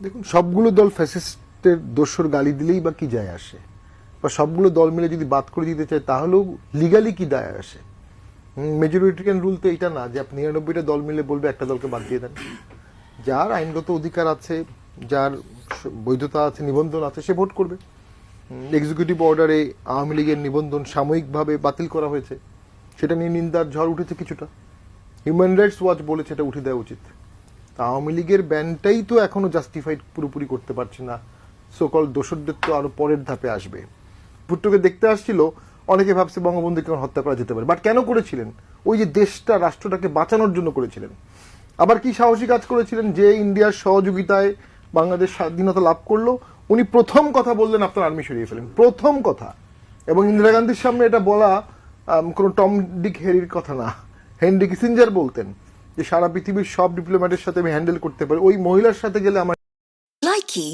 দেখুন, সবগুলো দল ফ্যাসিস্টের দোসর গালি দিলেই বা কি যায় আসে, বা সবগুলো দল মিলে যদি বাদ করে দিতে চায় তাহলেও লিগালি কি দায় আসে? মেজরিটেরিয়ান রুল তো এটা না যে আপনি 99টা দল মিলে বলবে একটা দলকে বাদ দিয়ে দেন। যার আইনগত অধিকার আছে, যার বৈধতা আছে, নিবন্ধন আছে, সে ভোট করবে। এক্সিকিউটিভ অর্ডারে আওয়ামী লীগের নিবন্ধন সাময়িকভাবে বাতিল করা হয়েছে, সেটা নিয়ে নিন্দার ঝড় উঠেছে কিছুটা। হিউম্যান রাইটস ওয়াচ বলেছে এটা উঠে দেওয়া উচিত। তা আওয়ামী লীগের ব্যানটাই তো এখনো জাস্টিফাইড পুরোপুরি করতে পারছে না, সকল দোষরদের তো আরো পরের ধাপে আসবে। ভুট্টোকে দেখতে আসছিল, অনেকে ভাবছে বঙ্গবন্ধুকে হত্যা করা যেতে পারে, বাট কেন করেছিলেন? ওই যে দেশটা, রাষ্ট্রটাকে বাঁচানোর জন্য করেছিলেন। আবার কি সাহসী কাজ করেছিলেন, যে ইন্ডিয়ার সহযোগিতায় বাংলাদেশ স্বাধীনতা লাভ করলো, উনি প্রথম কথা বললেন আপনার আর্মি সরিয়ে ফেলেন, প্রথম কথা। এবং ইন্দিরা গান্ধীর সামনে এটা বলা কোনো টম ডিক হেরির কথা না। হেনরি কিসিঞ্জার বলতেন যে সারা পৃথিবীর সব ডিপ্লোম্যাটের সাথে আমি হ্যান্ডেল করতে পারি, ওই মহিলার সাথে গেলে আমার Likey